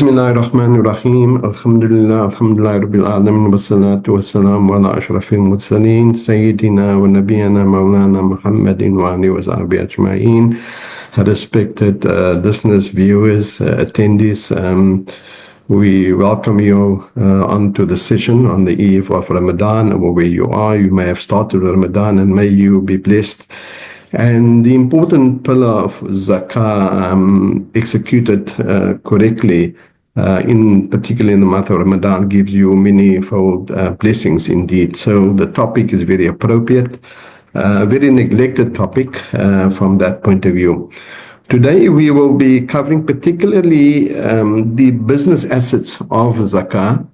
Bismillahirrahmanirrahim. Alhamdulillah Rabbil Alamin. Wassalatu wassalamu ala ashrafil mursaleen. Sayyidina wa nabiyana Mawlana Muhammadin wa alihi wa sahbihi ajma'een. Respected listeners, viewers, attendees, we welcome you onto the session on the eve of Ramadan, or where you are. You may have started Ramadan and may you be blessed. And the important pillar of zakah executed correctly, particularly in the month of Ramadan, gives you many-fold blessings indeed. So the topic is very appropriate, very neglected topic from that point of view. Today we will be covering particularly the business assets of zakah.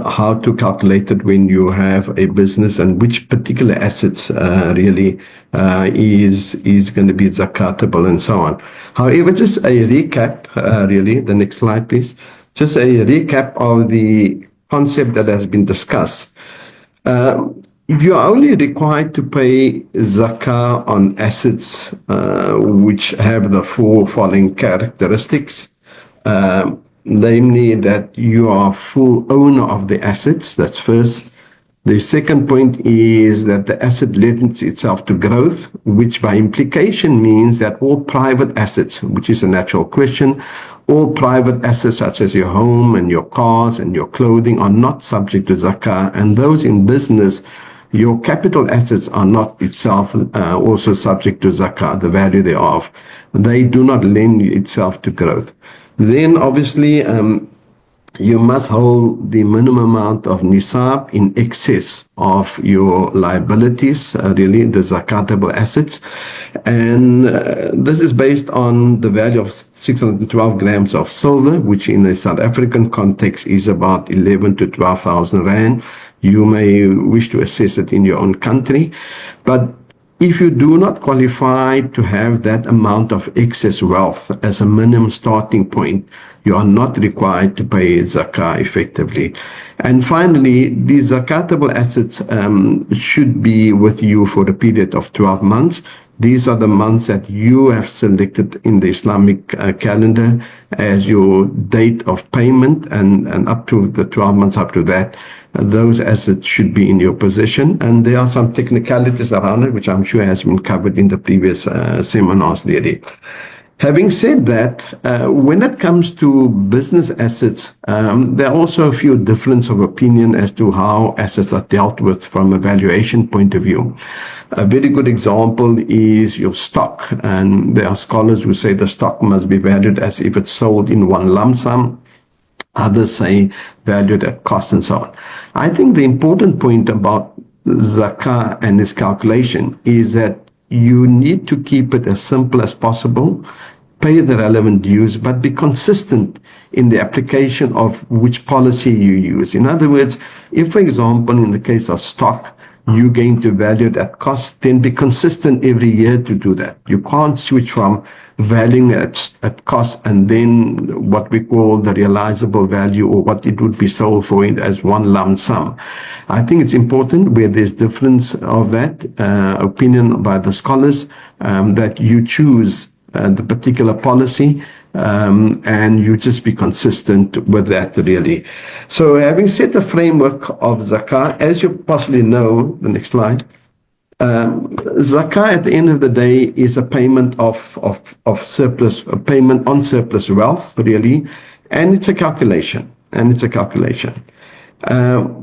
How to calculate it when you have a business, and which particular assets really is going to be zakatable, and so on. However, just a recap, really, the next slide please, just a recap of the concept that has been discussed. You're only required to pay zakah on assets which have the four following characteristics. Namely, that you are full owner of the assets. That's first. The second point is that the asset lends itself to growth, which by implication means that all private assets, which is a natural question, all private assets such as your home and your cars and your clothing are not subject to zakah, and those in business, your capital assets are not itself also subject to zakah, the value thereof. They do not lend itself to growth. Then obviously you must hold the minimum amount of nisab in excess of your liabilities, really the zakatable assets, and this is based on the value of 612 grams of silver, which in the South African context is about 11 to 12,000 rand. You may wish to assess it in your own country, but if you do not qualify to have that amount of excess wealth as a minimum starting point, you are not required to pay zakah effectively. And finally, the zakatable assets should be with you for a period of 12 months. These are the months that you have selected in the Islamic calendar as your date of payment, and up to the 12 months up to that, those assets should be in your possession. And there are some technicalities around it, which I'm sure has been covered in the previous seminars really. Having said that, when it comes to business assets, there are also a few differences of opinion as to how assets are dealt with from a valuation point of view. A very good example is your stock, and there are scholars who say the stock must be valued as if it's sold in one lump sum. Others say valued at cost, and so on. I think the important point about zakah and its calculation is that you need to keep it as simple as possible, pay the relevant dues, but be consistent in the application of which policy you use. In other words, if, for example, in the case of stock, you're going to value it at cost, then be consistent every year to do that. You can't switch from valuing at cost and then what we call the realizable value, or what it would be sold for as one lump sum. I think it's important, where there's difference of that opinion by the scholars, that you choose the particular policy, and you just be consistent with that really. So having set the framework of zakah, as you possibly know, the next slide, zakah at the end of the day is a payment of surplus, a payment on surplus wealth really, and it's a calculation,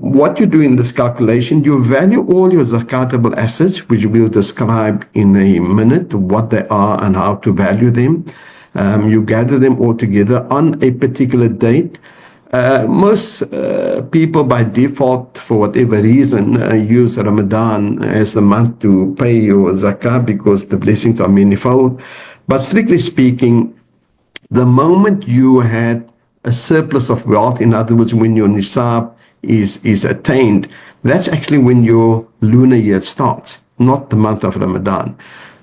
what you do in this calculation, you value all your zakatable assets, which we'll describe in a minute what they are and how to value them. You gather them all together on a particular date. Most people by default, for whatever reason, use Ramadan as the month to pay your zakah because the blessings are manifold. But strictly speaking, the moment you had a surplus of wealth, in other words, when your nisab is attained, that's actually when your lunar year starts, not the month of Ramadan.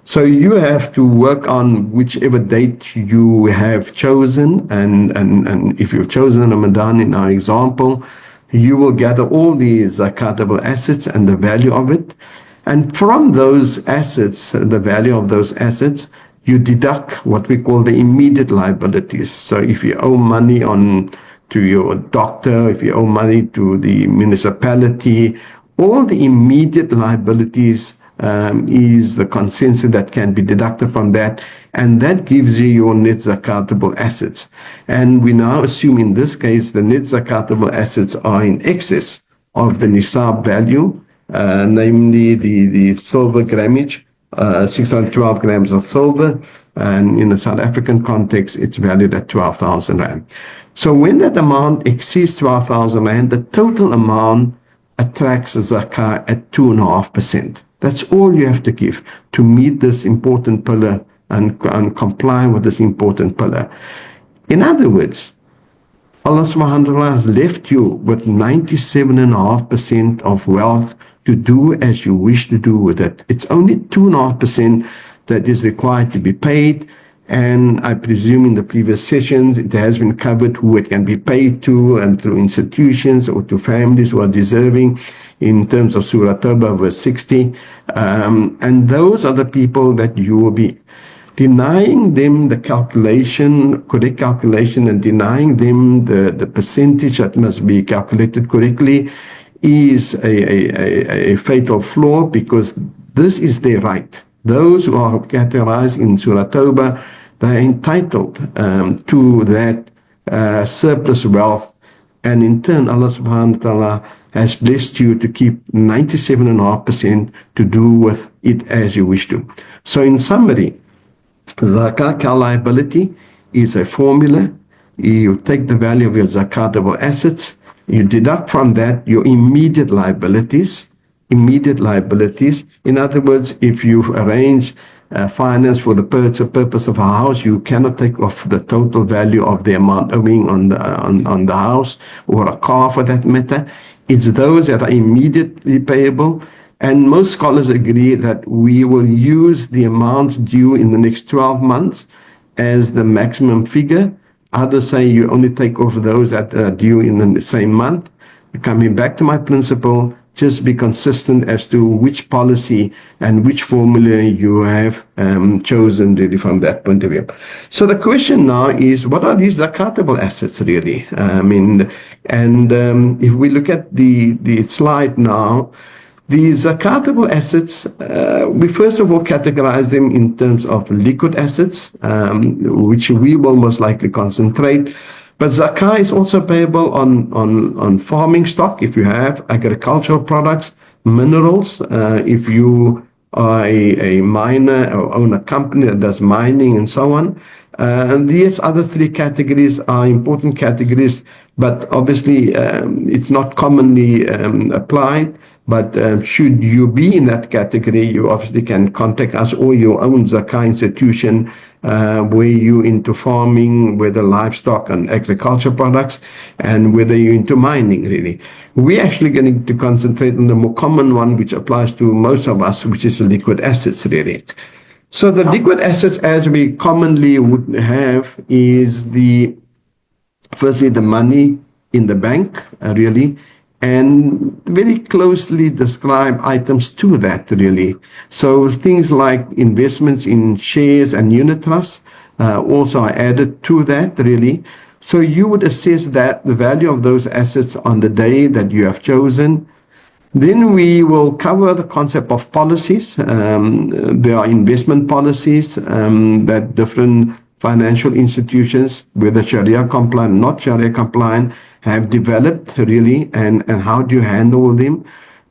So you have to work on whichever date you have chosen, and if you've chosen Ramadan in our example, you will gather all the zakatable assets and the value of it. And from those assets, the value of those assets, you deduct what we call the immediate liabilities. So if you owe money to your doctor, if you owe money to the municipality, all the immediate liabilities is the consensus that can be deducted from that, and that gives you your net zakatable assets. And we now assume in this case the net zakatable assets are in excess of the nisab value, namely the silver grammage, 612 grams of silver, and in a South African context, it's valued at 12,000 Rand. So when that amount exceeds 12,000 Rand, the total amount attracts zakah at 2.5%. That's all you have to give to meet this important pillar and comply with this important pillar. In other words, Allah subhanahu wa ta'ala has left you with 97.5% of wealth to do as you wish to do with it. It's only 2.5% that is required to be paid. And I presume in the previous sessions, it has been covered who it can be paid to, and through institutions or to families who are deserving in terms of Surah Tawbah verse 60. And those are the people that you will be denying them the calculation, correct calculation, and denying them the percentage that must be calculated correctly is a fatal flaw, because this is their right. Those who are categorized in Surah Tawbah, they are entitled to that surplus wealth, and in turn Allah subhanahu wa ta'ala has blessed you to keep 97.5% to do with it as you wish to. So in summary, Zakat liability is a formula. You take the value of your zakatable assets, you deduct from that your immediate liabilities. In other words, if you arrange finance for the purpose of a house, you cannot take off the total value of the amount owing on the house, or a car for that matter. It's those that are immediately payable. And most scholars agree that we will use the amounts due in the next 12 months as the maximum figure. Others say you only take off those that are due in the same month. Coming back to my principle, just be consistent as to which policy and which formula you have chosen really from that point of view. So the question now is, what are these zakatable assets really? If we look at the slide now, the zakatable assets, we first of all categorize them in terms of liquid assets, which we will most likely concentrate. But zakah is also payable on farming stock, if you have agricultural products, minerals, if you are a miner or own a company that does mining and so on. And these other three categories are important categories, but obviously it's not commonly applied. But should you be in that category, you obviously can contact us or your own zakah institution where you're into farming, whether livestock and agriculture products, and whether you're into mining, really. We're actually going to concentrate on the more common one, which applies to most of us, which is liquid assets, really. So the liquid assets, as we commonly would have, is firstly the money in the bank, really, and very closely describe items to that, really. So things like investments in shares and unit trusts also are added to that, really. So you would assess that the value of those assets on the day that you have chosen. Then we will cover the concept of policies. There are investment policies that different financial institutions, whether Sharia compliant, not Sharia compliant, have developed, really, and how do you handle them.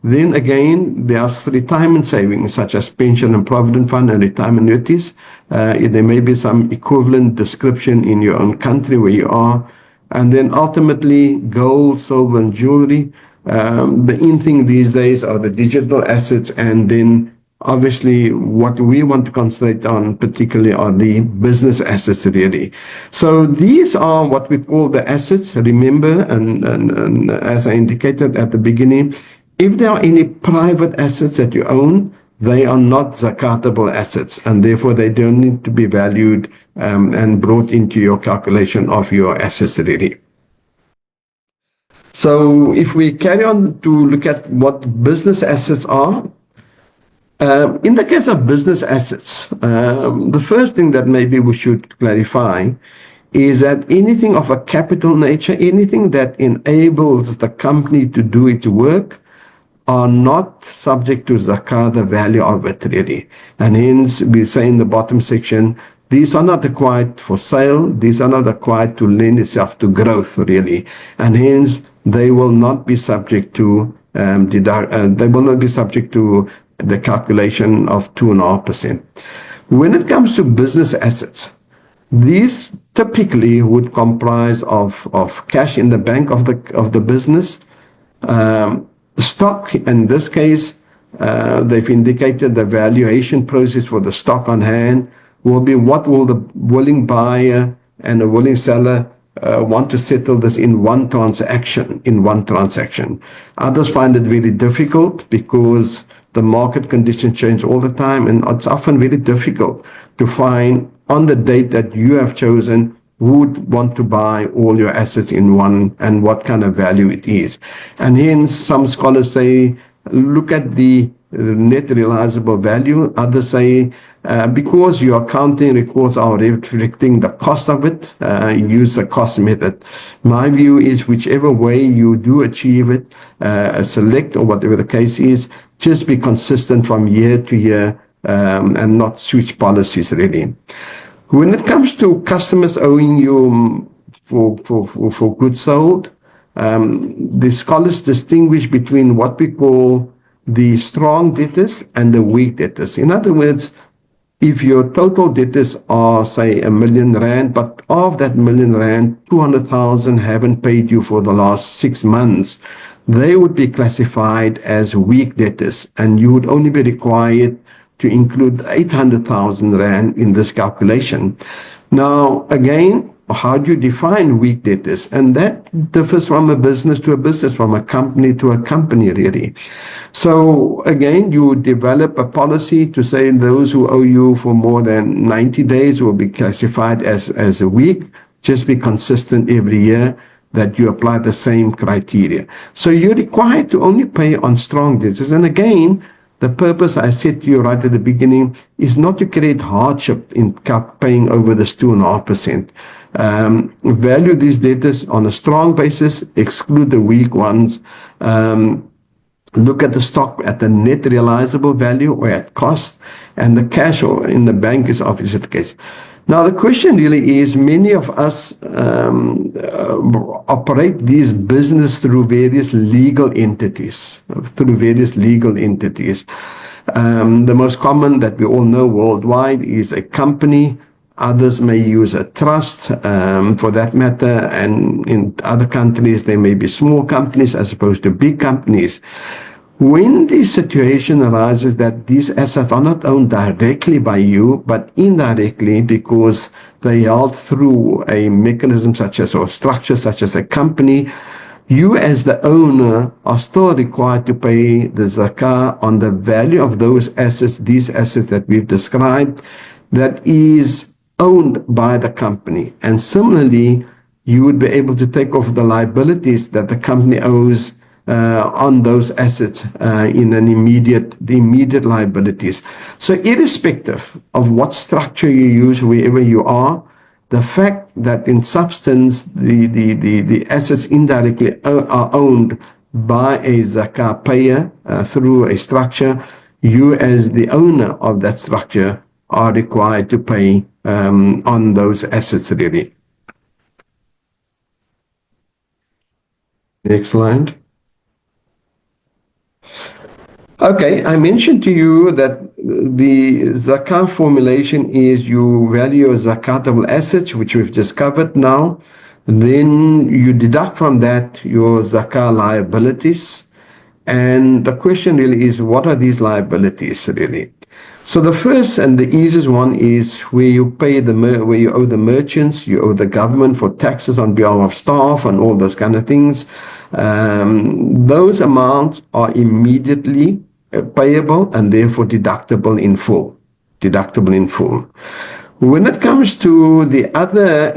Then again, there are retirement savings such as pension and provident fund and retirement annuities. There may be some equivalent description in your own country where you are. And then ultimately, gold, silver, and jewelry. The in thing these days are the digital assets, and then obviously what we want to concentrate on particularly are the business assets, really. So these are what we call the assets. Remember, and as I indicated at the beginning, if there are any private assets that you own, they are not zakatable assets, and therefore they don't need to be valued and brought into your calculation of your assets, really. So if we carry on to look at what business assets are, In the case of business assets, the first thing that maybe we should clarify is that anything of a capital nature, anything that enables the company to do its work, are not subject to zakah, the value of it really. And hence we say in the bottom section, these are not required for sale, these are not required to lend itself to growth really. And hence they will not be subject to they will not be subject to the calculation of 2.5%. When it comes to business assets, these typically would comprise of cash in the bank of the business, stock. In this case, they've indicated the valuation process for the stock on hand will be what will the willing buyer and the willing seller want to settle this in one transaction. Others find it very difficult because the market conditions change all the time, and it's often very difficult to find on the date that you have chosen who would want to buy all your assets in one and what kind of value it is. And hence some scholars say look at the net realizable value. Others say because your accounting records are reflecting the cost of it, use the cost method. My view is whichever way you do achieve it, select or whatever the case is, just be consistent from year to year and not switch policies really. When it comes to customers owing you for goods sold, the scholars distinguish between what we call the strong debtors and the weak debtors. In other words, if your total debtors are, say, R1 million, but of that R1 million, 200,000 haven't paid you for the last 6 months, they would be classified as weak debtors, and you would only be required to include 800,000 Rand in this calculation. Now, again, how do you define weak debtors? And that differs from a business to a business, from a company to a company, really. So, again, you develop a policy to say those who owe you for more than 90 days will be classified as a weak. Just be consistent every year that you apply the same criteria. So you're required to only pay on strong debtors. And again, the purpose I said to you right at the beginning is not to create hardship in paying over this 2.5%. Value these debtors on a strong basis, exclude the weak ones. Look at the stock at the net realizable value or at cost, and the cash or in the bank is obviously the case. Now, the question really is, many of us operate these business through various legal entities. The most common that we all know worldwide is a company. Others may use a trust for that matter. And in other countries, they may be small companies as opposed to big companies. When the situation arises that these assets are not owned directly by you, but indirectly because they held through a mechanism such as, or structure such as a company, you as the owner are still required to pay the zakah on the value of those assets, these assets that we've described, that is owned by the company. And similarly, you would be able to take off the liabilities that the company owes on those assets in the immediate liabilities. So irrespective of what structure you use, wherever you are, the fact that in substance the assets indirectly are owned by a zakah payer through a structure, you as the owner of that structure are required to pay on those assets really. Next slide. Okay, I mentioned to you that the zakah formulation is you value your zakatable assets, which we've discovered now. Then you deduct from that your zakah liabilities. And the question really is, what are these liabilities really? So the first and the easiest one is where you pay where you owe the merchants, you owe the government for taxes on behalf of staff and all those kind of things. Those amounts are immediately payable and therefore deductible in full. When it comes to the other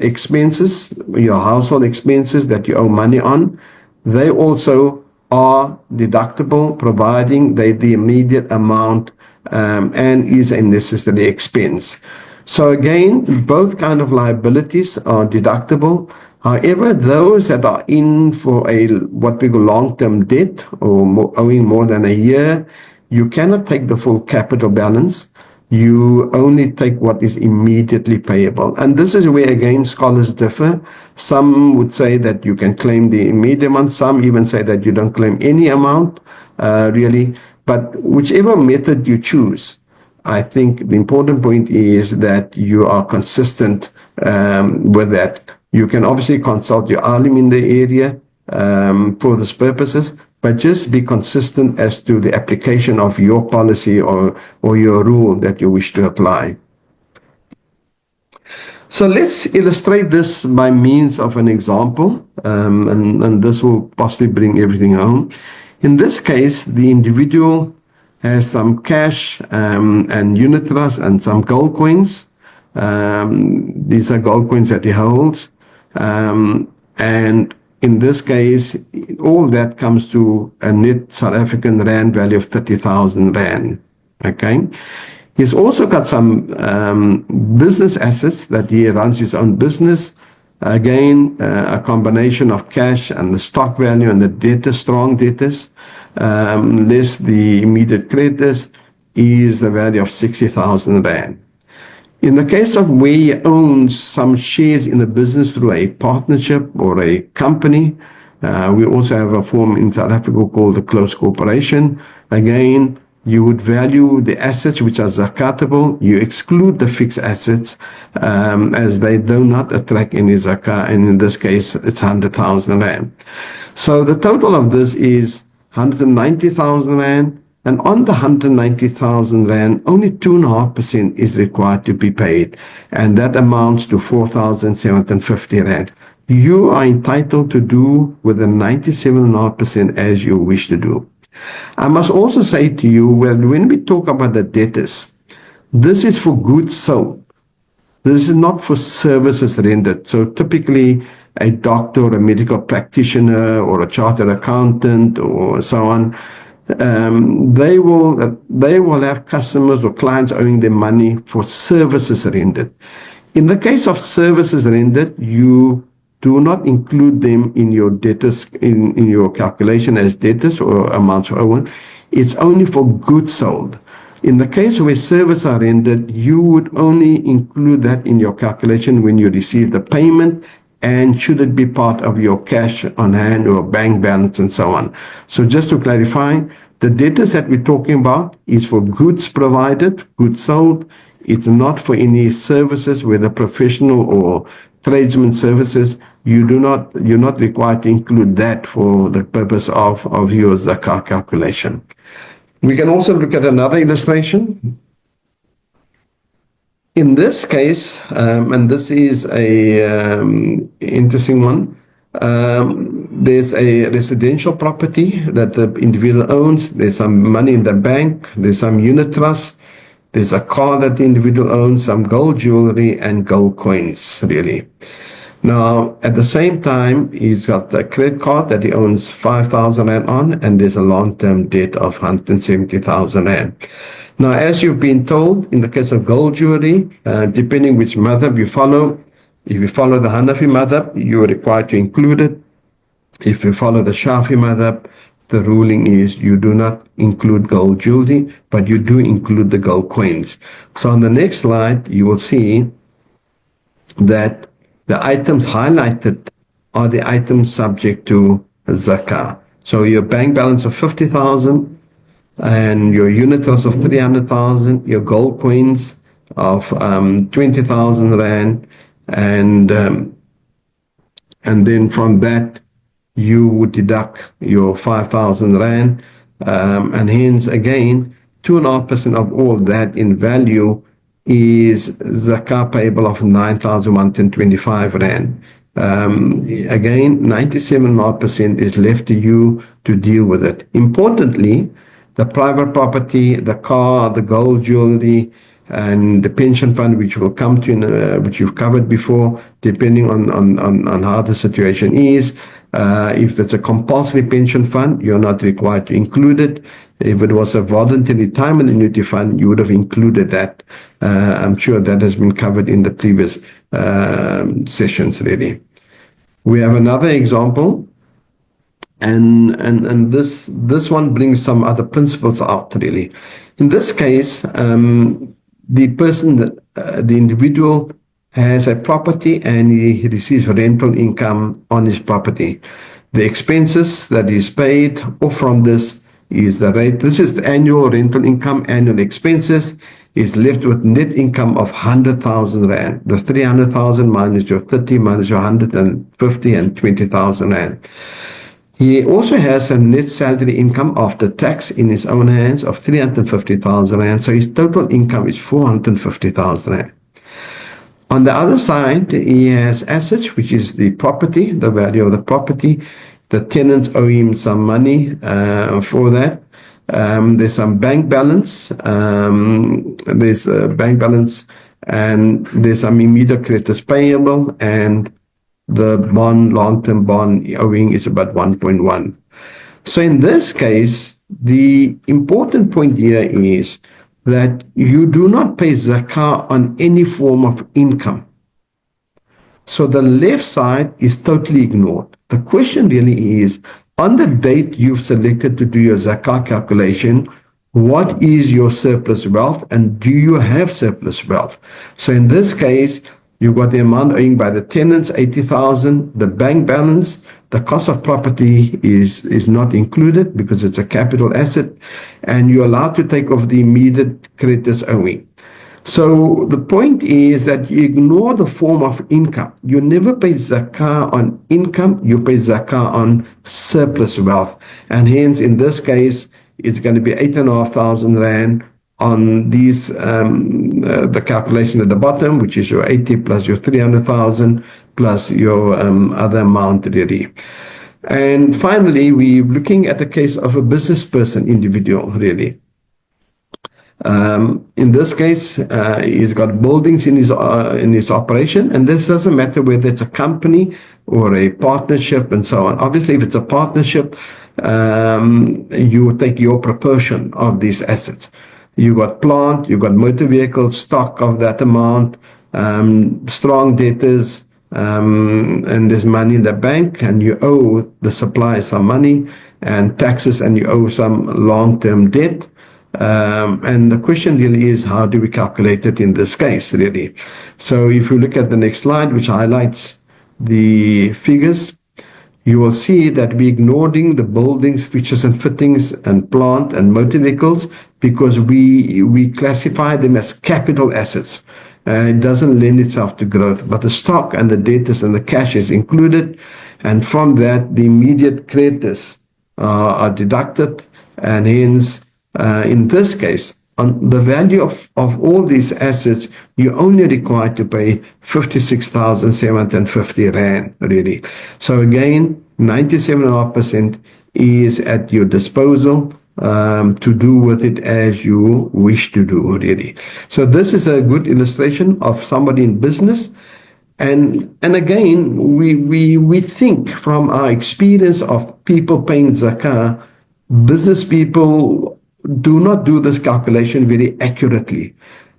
expenses, your household expenses that you owe money on, they also are deductible, providing the immediate amount and is a necessary expense. So again, both kind of liabilities are deductible. However, those that are in for a what we call long-term debt or owing more than a year, you cannot take the full capital balance. You only take what is immediately payable. And this is where, again, scholars differ. Some would say that you can claim the immediate amount. Some even say that you don't claim any amount, really. But whichever method you choose, I think the important point is that you are consistent with that. You can obviously consult your alim in the area for these purposes, but just be consistent as to the application of your policy or your rule that you wish to apply. So let's illustrate this by means of an example, and this will possibly bring everything home. In this case, the individual has some cash and unit trust and some gold coins. These are gold coins that he holds. And in this case, all that comes to a net South African rand value of 30,000 rand. Okay. He's also got some business assets that he runs his own business. Again, a combination of cash and the stock value and the debtors, strong debtors, less the immediate creditors, is the value of 60,000 rand. In the case of where he owns some shares in a business through a partnership or a company, we also have a form in South Africa called a closed corporation. Again, you would value the assets which are zakatable. You exclude the fixed assets as they do not attract any zakah, and in this case, it's 100,000 rand. So the total of this is 190,000 rand, and on the 190,000 rand, only 2.5% is required to be paid, and that amounts to 4,750 rand. You are entitled to do with the 97.5% as you wish to do. I must also say to you, well, when we talk about the debtors, this is for goods sold. This is not for services rendered. So typically, a doctor or a medical practitioner or a chartered accountant or so on, they will have customers or clients owing them money for services rendered. In the case of services rendered, you do not include them in your debtors, in your calculation as debtors or amounts owed. It's only for goods sold. In the case where services are rendered, you would only include that in your calculation when you receive the payment, and should it be part of your cash on hand or bank balance and so on. So just to clarify, the debtors that we're talking about is for goods provided, goods sold. It's not for any services, whether professional or tradesman services. You're not required to include that for the purpose of your zakah calculation. We can also look at another illustration. In this case, and this is a interesting one, there's a residential property that the individual owns. There's some money in the bank. There's some unit trust. There's a car that the individual owns, some gold jewelry and gold coins, really. Now, at the same time, he's got a credit card that he owns 5,000 rand on, and there's a long-term debt of 170,000 rand. Now, as you've been told, in the case of gold jewelry, depending which madhab you follow, if you follow the Hanafi madhab, you are required to include it. If you follow the Shafi madhab, the ruling is you do not include gold jewelry, but you do include the gold coins. So on the next slide, you will see that the items highlighted are the items subject to zakah. So your bank balance of 50,000 and your unit trust of 300,000, your gold coins of 20,000 rand, and then from that you would deduct your 5,000 rand, and hence again 2.5% of all that in value is zakah payable of 9,125 rand. Again, 97.5% is left to you to deal with it. Importantly, the private property, the car, the gold jewelry, and the pension fund, which will come to, which you've covered before, depending on how the situation is, If it's a compulsory pension fund, you're not required to include it. If it was a voluntary retirement annuity fund, you would have included that. I'm sure that has been covered in the previous sessions, really. We have another example, and this one brings some other principles out, really. In this case, the person, the individual has a property and he receives rental income on his property. The expenses that is paid off from this is the rate. This is the annual rental income, annual expenses, is left with net income of 100,000 Rand. The 300,000 minus your 30 minus your 150 and 20,000 Rand. He also has a net salary income after tax in his own hands of 350,000 Rand. So his total income is 450,000 Rand. On the other side, he has assets, which is the property, the value of the property. The tenants owe him some money for that. There's some bank balance. There's a bank balance, and there's some immediate creditors payable, and the bond, long-term bond owing is about 1.1. So in this case, the important point here is that you do not pay zakah on any form of income. So the left side is totally ignored. The question really is, on the date you've selected to do your zakah calculation, what is your surplus wealth, and do you have surplus wealth? So in this case, you've got the amount owing by the tenants, 80,000, the bank balance, the cost of property is not included because it's a capital asset, and you're allowed to take off the immediate creditors owing. So the point is that you ignore the form of income. You never pay zakah on income, you pay zakah on surplus wealth. And hence, in this case, it's going to be 8,500 Rand on these, the calculation at the bottom, which is your 80 plus your 300,000 plus your other amount really. And finally, we're looking at the case of a business person, individual really. In this case, he's got buildings in his operation, and this doesn't matter whether it's a company or a partnership and so on. Obviously, if it's a partnership, you take your proportion of these assets. You got plant, you got motor vehicles, stock of that amount, strong debtors, and there's money in the bank, and you owe the supplier some money, and taxes, and you owe some long-term debt. And the question really is, how do we calculate it in this case, really? So if you look at the next slide, which highlights the figures, you will see that we're ignoring the buildings, features and fittings, and plant and motor vehicles because we classify them as capital assets. It doesn't lend itself to growth, but the stock and the debtors and the cash is included, and from that, the immediate creditors are deducted, and hence, in this case, on the value of all these assets, you're only required to pay 56,750 Rand, really. So again, 97.5% is at your disposal to do with it as you wish to do, really. So this is a good illustration of somebody in business. And again, we think from our experience of people paying zakah, business people do not do this calculation very accurately.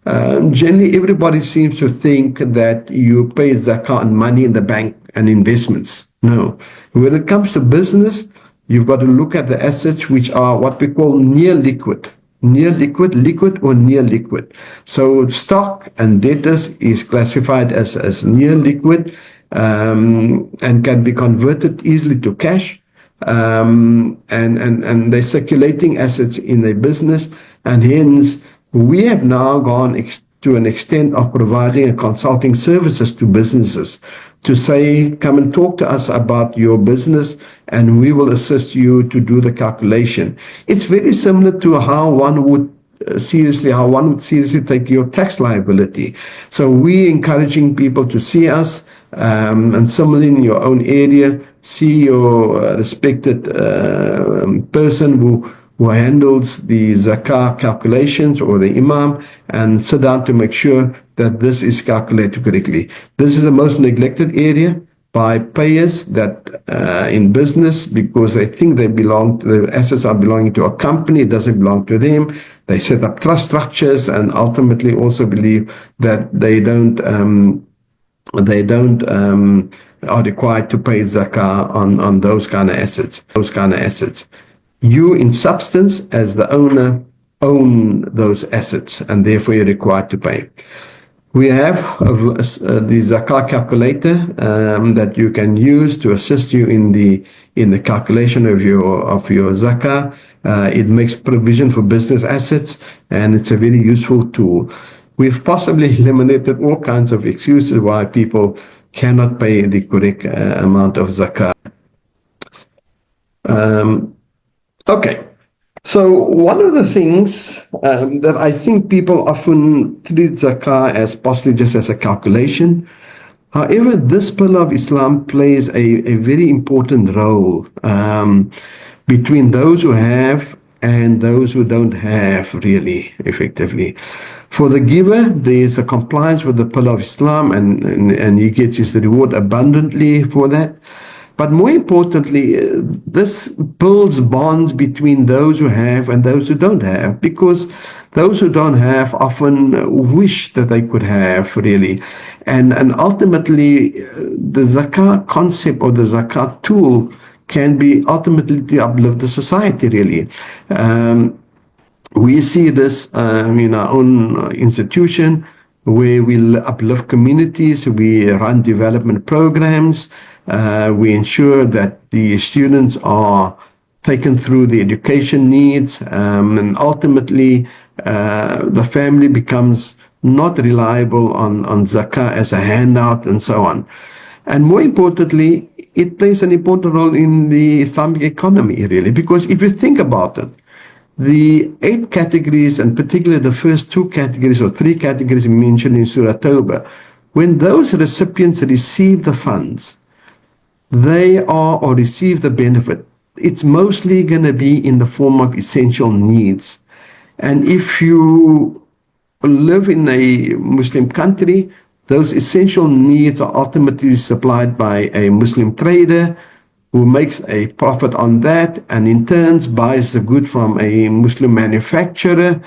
Generally, everybody seems to think that you pay zakah on money in the bank and investments. No. When it comes to business, you've got to look at the assets which are what we call near liquid. Near liquid, liquid or near liquid. So stock and debtors is classified as near liquid and can be converted easily to cash. And they're circulating assets in a business, and hence we have now gone to an extent of providing a consulting services to businesses to say, come and talk to us about your business and we will assist you to do the calculation. It's very similar to how one would seriously take your tax liability. So we're encouraging people to see us, and similarly in your own area, see your respected person who handles the zakah calculations or the imam, and sit down to make sure that this is calculated correctly. This is the most neglected area. by payers that in business because they think the assets are belonging to a company, it doesn't belong to them. They set up trust structures and ultimately also believe that they don't are required to pay zakah on those kind of assets. You, in substance, as the owner, own those assets, and therefore you're required to pay. We have the zakah calculator that you can use to assist you in the calculation of your zakah. It makes provision for business assets, and it's a very useful tool. We've possibly eliminated all kinds of excuses why people cannot pay the correct amount of zakah. Okay. So one of the things that I think people often treat zakah as possibly just as a calculation. However, this pillar of Islam plays a very important role between those who have and those who don't have, really, effectively. For the giver, there is a compliance with the pillar of Islam, and he gets his reward abundantly for that. But more importantly, this builds bonds between those who have and those who don't have, because those who don't have often wish that they could have, really. And ultimately, the zakah concept or the zakah tool can be ultimately to uplift the society, really. We see this in our own institution where we uplift communities, we run development programs, we ensure that the students are taken through the education needs, and ultimately the family becomes not reliable on zakah as a handout and so on. And more importantly, it plays an important role in the Islamic economy, really, because if you think about it, the 8 categories, and particularly the first 2 categories or 3 categories mentioned in Surah Tawbah, when those recipients receive the funds, they are or receive the benefit, it's mostly going to be in the form of essential needs. And if you live in a Muslim country, those essential needs are ultimately supplied by a Muslim trader who makes a profit on that and in turn buys the good from a Muslim manufacturer.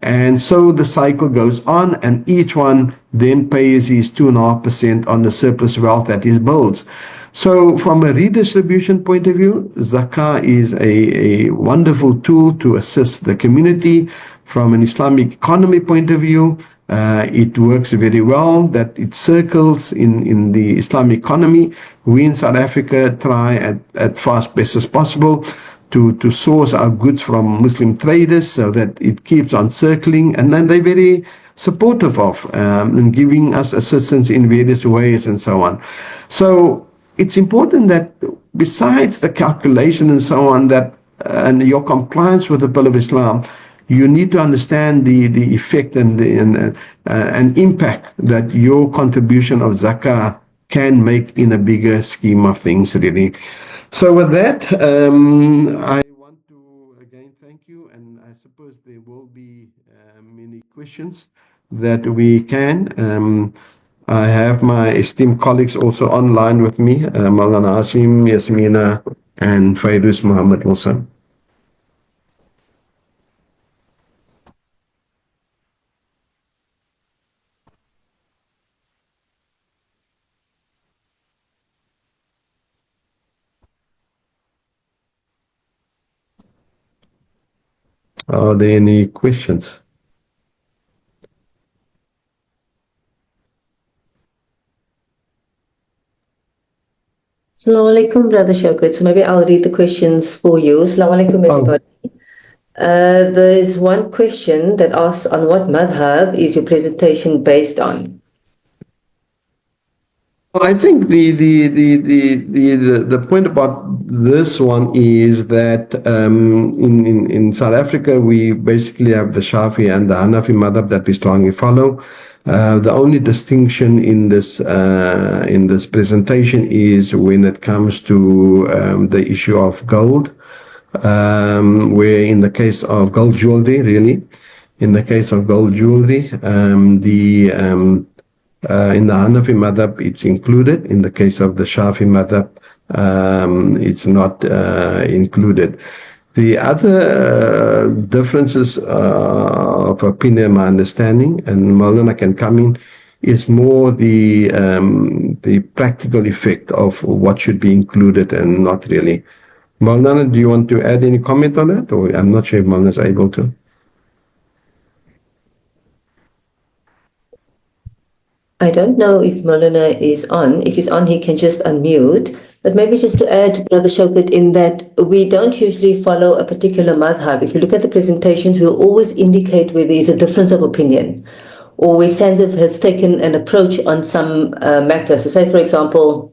And so the cycle goes on, and each one then pays his 2.5% on the surplus wealth that he builds. So from a redistribution point of view, zakah is a wonderful tool to assist the community. From an Islamic economy point of view, it works very well, that it circles in the Islamic economy. We in South Africa try at fast best as possible to source our goods from Muslim traders so that it keeps on circling, and then they're very supportive of and giving us assistance in various ways and so on. So it's important that besides the calculation and so on, that and your compliance with the Pillar of Islam, you need to understand the effect and impact that your contribution of zakah can make in a bigger scheme of things, really. So with that, I want to again thank you, and I suppose there will be many questions that we can. I have my esteemed colleagues also online with me, Maulana Hashim, Yasmina, and Fairuz Muhammad also. Are there any questions? Assalamu alaikum, Brother Shaukat. So maybe I'll read the questions for you. Assalamu alaikum, everybody. There's one question that asks, on what madhab is your presentation based on? Well, I think the point about this one is that in South Africa we basically have the Shafi and the Hanafi madhab that we strongly follow. The only distinction in this presentation is when it comes to the issue of gold, where in the case of gold jewelry, really, in the case of gold jewelry, In the Hanafi madhab, it's included. In the case of the Shafi madhab, it's not included. The other differences of opinion, my understanding, and Maulana can come in, is more the practical effect of what should be included and not really. Maulana, do you want to add any comment on that? Or I'm not sure if Maulana is able to. I don't know if Maulana is on. If he's on, he can just unmute. But maybe just to add, Brother Shaukat, in that we don't usually follow a particular madhab. If you look at the presentations, we'll always indicate where there is a difference of opinion or where SANZAF has taken an approach on some matter. So say, for example,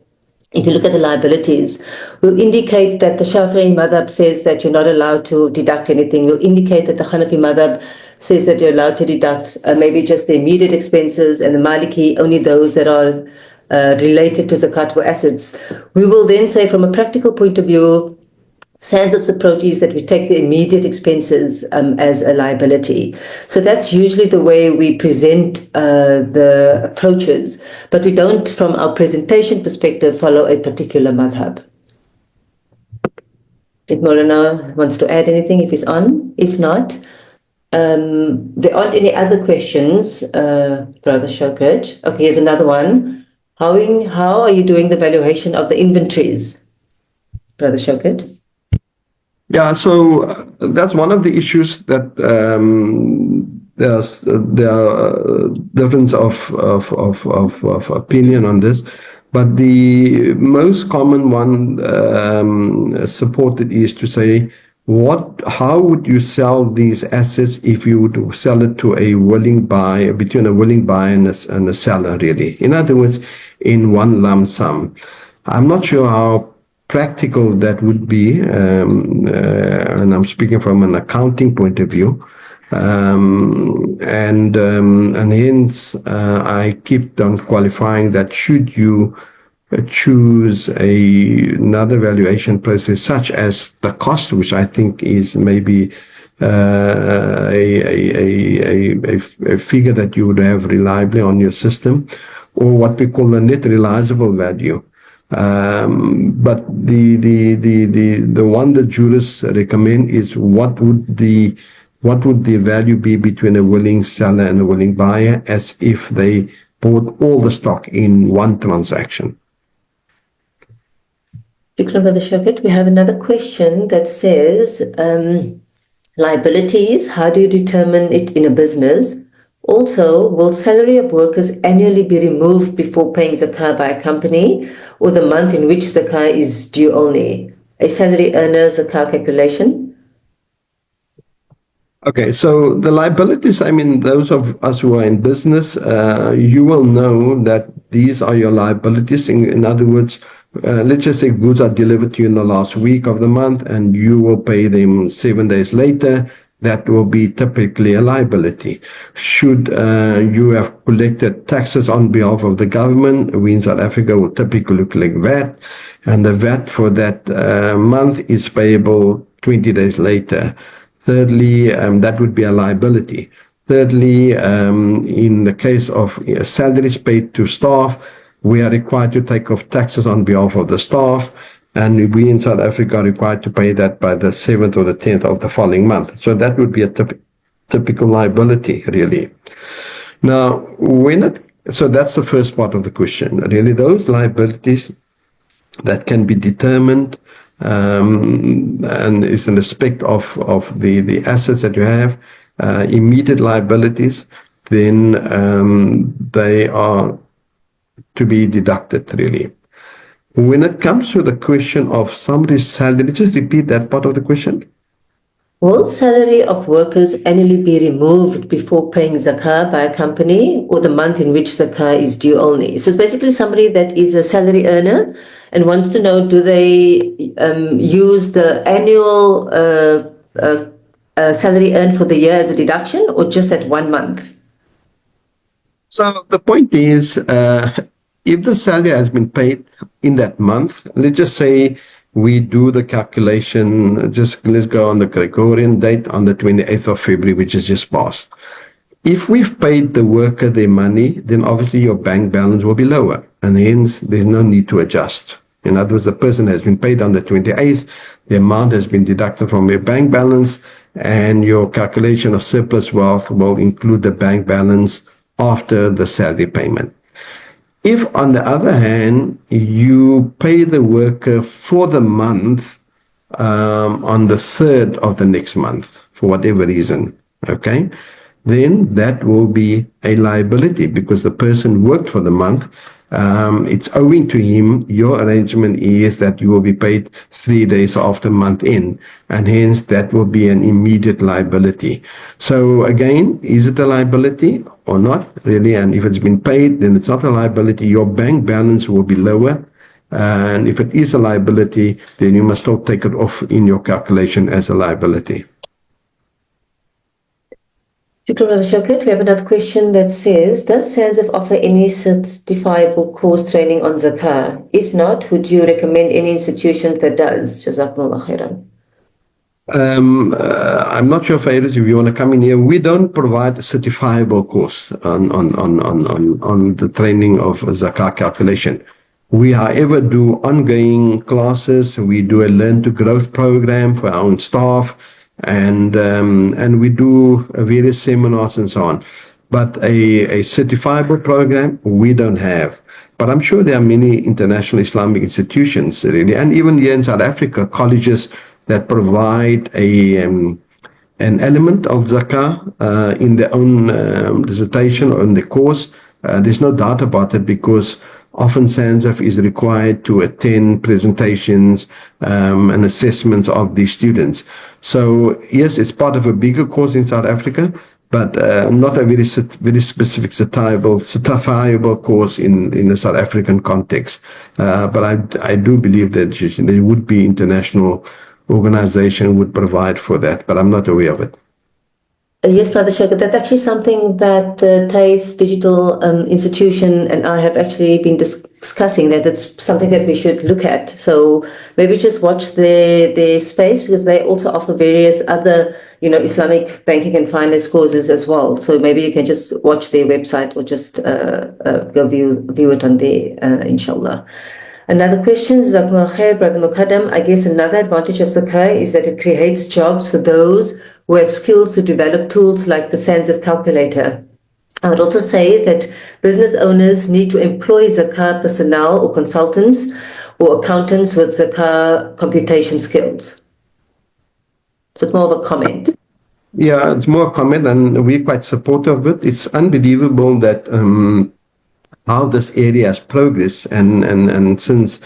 if you look at the liabilities, we'll indicate that the Shafi'i madhab says that you're not allowed to deduct anything. We'll indicate that the Hanafi madhab says that you're allowed to deduct maybe just the immediate expenses, and the Maliki only those that are related to zakatable assets. We will then say, from a practical point of view, SANZAF's approach is that we take the immediate expenses as a liability. So that's usually the way we present the approaches, but we don't, from our presentation perspective, follow a particular madhab. If Maulana wants to add anything, if he's on. If not, there aren't any other questions, Brother Shaukat. Okay, here's another one. How are you doing the valuation of the inventories, Brother Shaukat? Yeah, so that's one of the issues that there are difference of opinion on this, but the most common one supported is to say, how would you sell these assets if you would sell it to a willing buyer, between a willing buyer and a seller, really? In other words, in one lump sum. I'm not sure how practical that would be, and I'm speaking from an accounting point of view, and hence I keep on qualifying that should you choose another valuation process such as the cost, which I think is maybe a figure that you would have reliably on your system, or what we call the net realizable value. But the one that jurists recommend is what would the value be between a willing seller and a willing buyer, as if they bought all the stock in one transaction. Vikram Brother Shaukat, we have another question that says, liabilities, how do you determine it in a business? Also, will salary of workers annually be removed before paying zakah by a company, or the month in which zakah is due only? A salary earner zakah calculation? Okay, so the liabilities, I mean, those of us who are in business, you will know that these are your liabilities. In other words, let's just say goods are delivered to you in the last week of the month and you will pay them 7 days later. That will be typically a liability. Should you have collected taxes on behalf of the government, we in South Africa will typically collect VAT, and the VAT for that month is payable 20 days later. Thirdly, that would be a liability. Thirdly, in the case of salaries paid to staff, we are required to take off taxes on behalf of the staff, and we in South Africa are required to pay that by the 7th or the 10th of the following month. So that would be a typical liability, really. Now, so that's the first part of the question. Really, those liabilities that can be determined and is in respect of the assets that you have, immediate liabilities, then they are to be deducted, really. When it comes to the question of somebody's salary, just repeat that part of the question. Will salary of workers annually be removed before paying zakah by a company, or the month in which zakah is due only? So it's basically somebody that is a salary earner and wants to know, do they use the annual salary earned for the year as a deduction, or just that 1 month? So the point is, if the salary has been paid in that month, let's just say we do the calculation, let's go on the Gregorian date on the 28th of February, which is just passed. If we've paid the worker their money, then obviously your bank balance will be lower, and hence there's no need to adjust. In other words, the person has been paid on the 28th, the amount has been deducted from your bank balance, and your calculation of surplus wealth will include the bank balance after the salary payment. If, on the other hand, you pay the worker for the month on the 3rd of the next month, for whatever reason, okay, then that will be a liability because the person worked for the month. It's owing to him. Your arrangement is that you will be paid 3 days after month end, and hence that will be an immediate liability. So again, is it a liability or not really? And if it's been paid, then it's not a liability. Your bank balance will be lower. And if it is a liability, then you must still take it off in your calculation as a liability. Shukran, we have another question that says, does SANZAF offer any certifiable course training on Zakah? If not, would you recommend any institution that does? Jazakumullah khairan. I'm not sure, Fairuz, if you want to come in here. We don't provide a certifiable course on the training of Zakah calculation. We, however, do ongoing classes. We do a learn to growth program for our own staff, and we do various seminars and so on. But a certifiable program, we don't have. But I'm sure there are many international Islamic institutions, really, and even here in South Africa, colleges that provide an element of zakah in their own dissertation or in the course. There's no doubt about it because often SANZAF is required to attend presentations and assessments of these students. So yes, it's part of a bigger course in South Africa, but not a very specific certifiable course in the South African context. But I do believe that there would be international organization would provide for that, but I'm not aware of it. Yes, Brother Shaukat, that's actually something that the TAIF Digital Institution and I have actually been discussing, that it's something that we should look at. So maybe just watch their space, because they also offer various other, Islamic banking and finance courses as well. So maybe you can just watch their website or just go view it on there, inshallah. Another question, Jazakumullah khair, Brother Mukaddam. I guess another advantage of Zakah is that it creates jobs for those who have skills to develop tools like the SANZAF calculator. I would also say that business owners need to employ Zakah personnel or consultants or accountants with Zakah computation skills. So it's more of a comment. Yeah, it's more a comment, and we're quite supportive of it. It's unbelievable that how this area has progressed, and since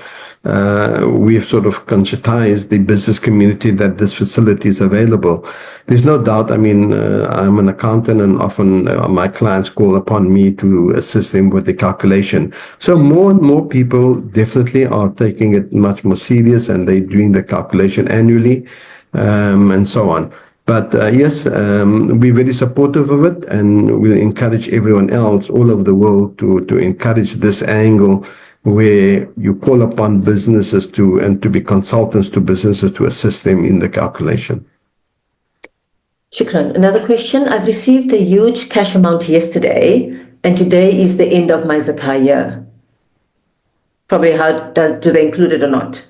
we've sort of conscientized the business community that this facility is available, there's no doubt. I mean, I'm an accountant, and often my clients call upon me to assist them with the calculation. So more and more people definitely are taking it much more serious, and they're doing the calculation annually, and so on. But yes, we're very supportive of it, and we'll encourage everyone else all over the world to encourage this angle where you call upon businesses to be consultants to businesses to assist them in the calculation. Shukran. Another question. I've received a huge cash amount yesterday, and today is the end of my Zakah year. Probably do they include it or not?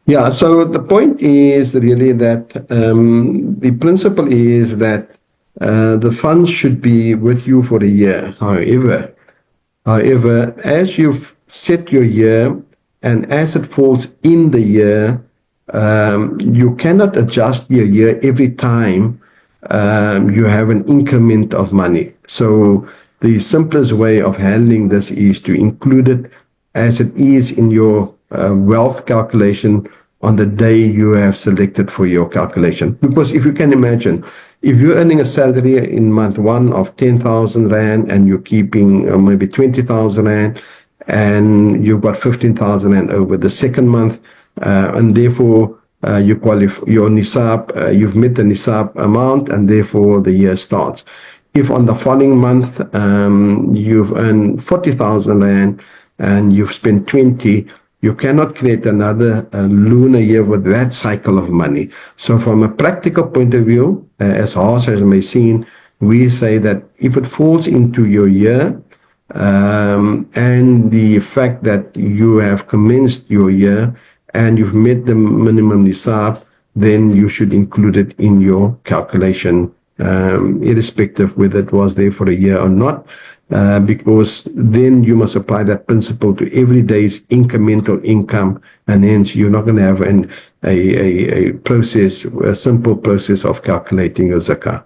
Yeah, so the point is really that the principle is that the funds should be with you for a year. However, as you've set your year and as it falls in the year, you cannot adjust your year every time you have an increment of money. So the simplest way of handling this is to include it as it is in your wealth calculation on the day you have selected for your calculation. Because if you can imagine, if you're earning a salary in month 1 of 10,000 Rand and you're keeping maybe 20,000 Rand and you've got 15,000 Rand over the second month, and therefore you qualify your nisab, you've met the nisab amount, and therefore the year starts. If on the following month you've earned 40,000 Rand and you've spent 20, you cannot create another lunar year with that cycle of money. So from a practical point of view, as harsh as it may seem, we say that if it falls into your year, and the fact that you have commenced your year and you've met the minimum nisab, then you should include it in your calculation, irrespective whether it was there for a year or not, because then you must apply that principle to every day's incremental income, and hence you're not going to have a simple process of calculating your zakah.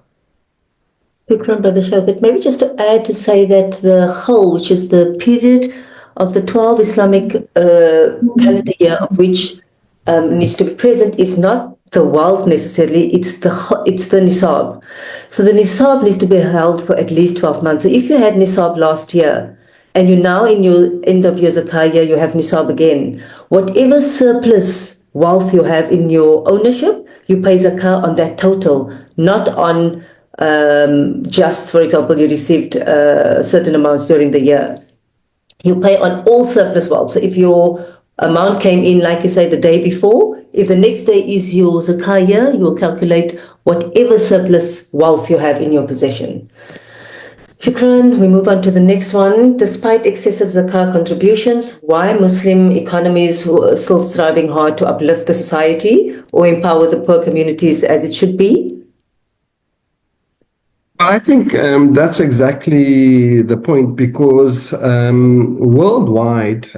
Shukran, Brother Shaukat. Maybe just to add to say that the whole, which is the period of the 12 Islamic calendar year of which needs to be present, is not the wealth necessarily, it's the nisab. So the nisab needs to be held for at least 12 months. So if you had nisab last year and you now in your end of your zakah year, you have nisab again, whatever surplus wealth you have in your ownership, you pay zakah on that total, not on just, for example, you received certain amounts during the year. You pay on all surplus wealth. So if your amount came in, like you say, the day before, if the next day is your zakah year, you will calculate whatever surplus wealth you have in your possession. Shukran. We move on to the next one. Despite excessive zakah contributions, why Muslim economies are still striving hard to uplift the society or empower the poor communities as it should be? I think that's exactly the point, because worldwide,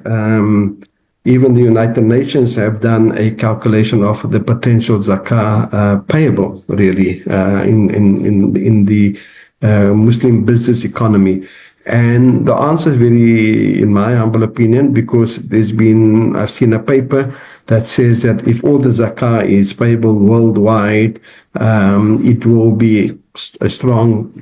even the United Nations have done a calculation of the potential zakah payable, really, in the Muslim business economy. And the answer is very, in my humble opinion, because I've seen a paper that says that if all the zakah is payable worldwide, it will be a strong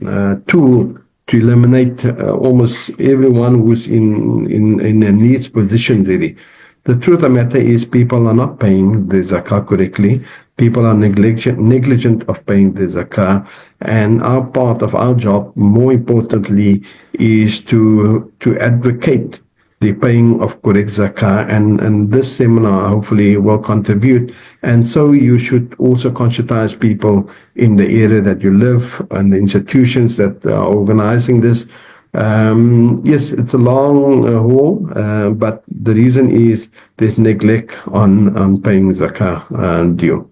tool to eliminate almost everyone who's in a needs position, really. The truth of the matter is people are not paying the zakah correctly. People are negligent of paying the zakah. And our part of our job, more importantly, is to advocate the paying of correct zakah, and this seminar hopefully will contribute. And so you should also conscientize people in the area that you live and the institutions that are organizing this. Yes, it's a long haul, but the reason is there's neglect on paying zakah due.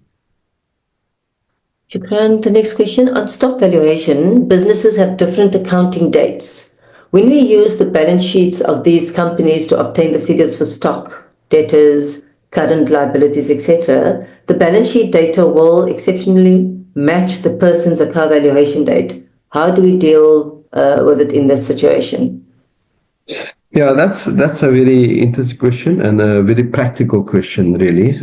Shukran. The next question, on stock valuation, businesses have different accounting dates. When we use the balance sheets of these companies to obtain the figures for stock, debtors, current liabilities, etc., the balance sheet data will exceptionally match the person's zakah valuation date. How do we deal with it in this situation? Yeah, that's a very interesting question and a very practical question, really.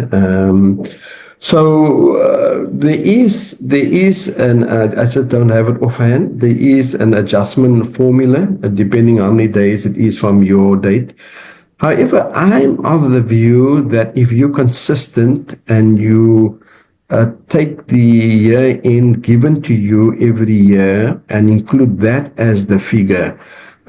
There is an, I just don't have it offhand, there is an adjustment formula depending how many days it is from your date. However, I'm of the view that if you're consistent and you take the year end given to you every year and include that as the figure,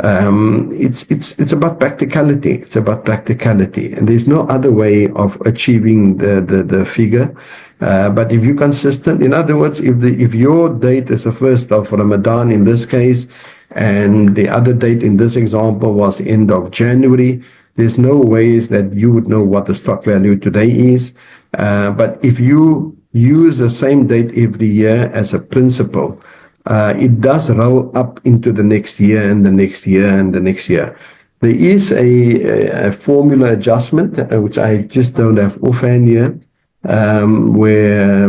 it's about practicality. It's about practicality, and there's no other way of achieving the figure. But if you're consistent, in other words, if your date is the 1st of Ramadan in this case, and the other date in this example was end of January, there's no ways that you would know what the stock value today is. But if you use the same date every year as a principle, it does roll up into the next year and the next year and the next year. There is a formula adjustment, which I just don't have offhand here, where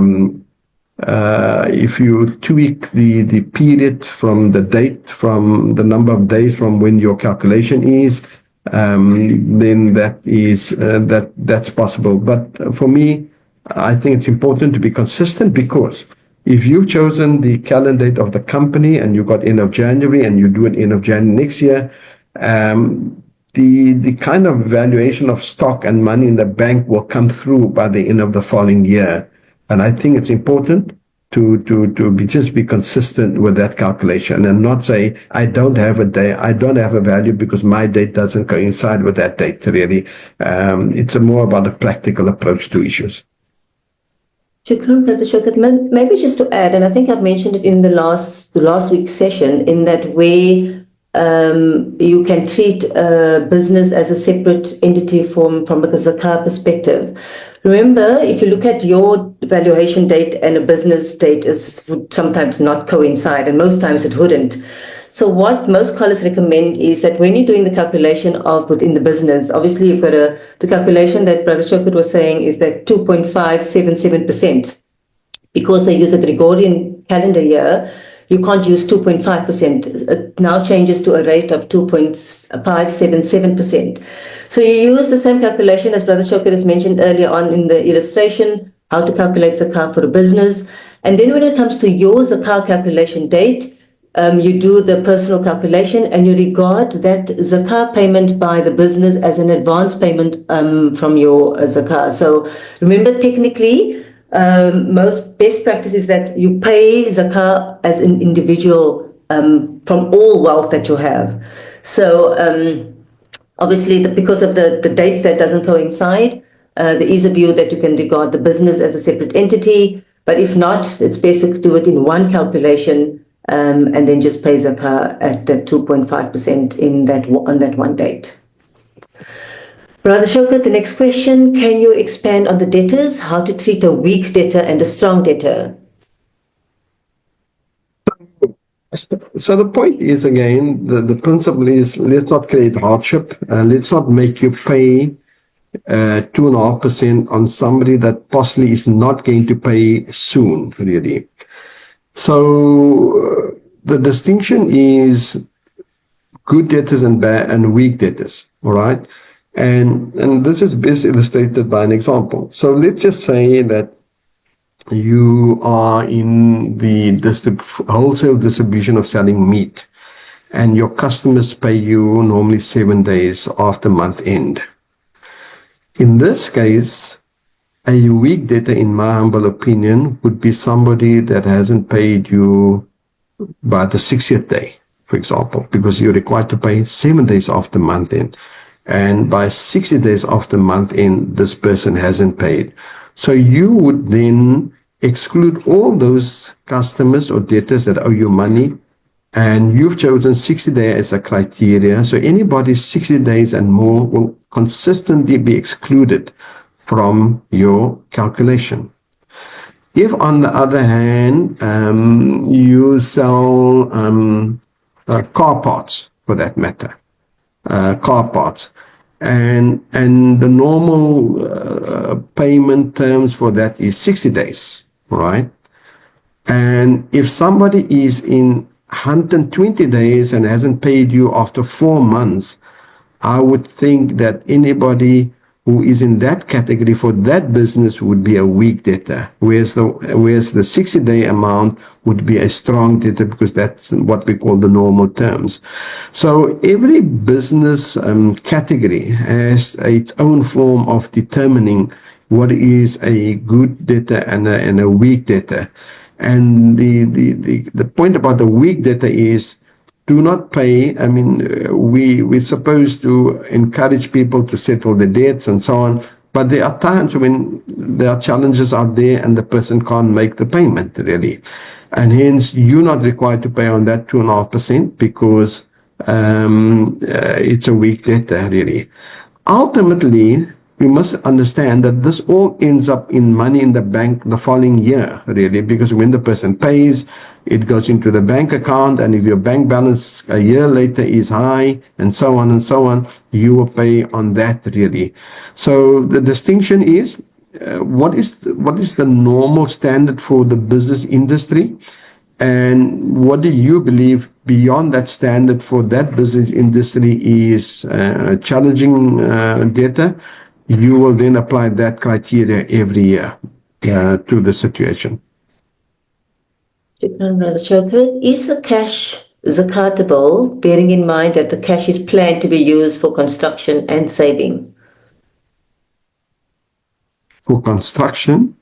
if you tweak the period from the date, from the number of days from when your calculation is, then that's possible. But for me, I think it's important to be consistent, because if you've chosen the calendar date of the company and you got end of January and you do it end of January next year, the kind of valuation of stock and money in the bank will come through by the end of the following year. And I think it's important to be consistent with that calculation and not say, I don't have a day, I don't have a value because my date doesn't coincide with that date, really. It's more about a practical approach to issues. Shukran, Brother Shaukat. Maybe just to add, and I think I've mentioned it in the last week's session, in that way you can treat a business as a separate entity from a zakah perspective. Remember, if you look at your valuation date and a business date would sometimes not coincide, and most times it wouldn't. So what most scholars recommend is that when you're doing the calculation of within the business, obviously you've got the calculation that Brother Shaukat was saying is that 2.577%. Because they use a Gregorian calendar year, you can't use 2.5%. It now changes to a rate of 2.577%. So you use the same calculation as Brother Shaukat has mentioned earlier on in the illustration, how to calculate zakah for a business. And then when it comes to your zakah calculation date, you do the personal calculation and you regard that zakah payment by the business as an advance payment from your zakah. So remember, technically, most best practice is that you pay zakah as an individual from all wealth that you have. So obviously, because of the dates that doesn't coincide, there is a view that you can regard the business as a separate entity. But if not, it's best to do it in one calculation and then just pay zakah at that 2.5% on that one date. Brother Shaukat, the next question, can you expand on the debtors, how to treat a weak debtor and a strong debtor? So the point is, again, the principle is, let's not create hardship. Let's not make you pay 2.5% on somebody that possibly is not going to pay soon, really. So the distinction is good debtors and bad and weak debtors, all right? And this is best illustrated by an example. So let's just say that you are in the wholesale distribution of selling meat, and your customers pay you normally 7 days after month end. In this case, a weak debtor, in my humble opinion, would be somebody that hasn't paid you by the 60th day, for example, because you're required to pay 7 days after month end. And by 60 days after month end, this person hasn't paid. So you would then exclude all those customers or debtors that owe you money, and you've chosen 60 days as a criteria. So anybody 60 days and more will consistently be excluded from your calculation. If, on the other hand, you sell car parts, for that matter, car parts, and the normal payment terms for that is 60 days, right? And if somebody is in 120 days and hasn't paid you after 4 months, I would think that anybody who is in that category for that business would be a weak debtor, whereas the 60-day amount would be a strong debtor, because that's what we call the normal terms. So every business category has its own form of determining what is a good debtor and a weak debtor. And the point about the weak debtor is, do not pay. I mean, we're supposed to encourage people to settle the debts and so on, but there are times when there are challenges out there and the person can't make the payment, really. And hence, you're not required to pay on that 2.5% because it's a weak debtor, really. Ultimately, we must understand that this all ends up in money in the bank the following year, really, because when the person pays, it goes into the bank account, and if your bank balance a year later is high, and so on, you will pay on that, really. So the distinction is, what is the normal standard for the business industry, and what do you believe beyond that standard for that business industry is challenging data? You will then apply that criteria every year to the situation. Is the cash zakatable, bearing in mind that the cash is planned to be used for construction and saving? For construction?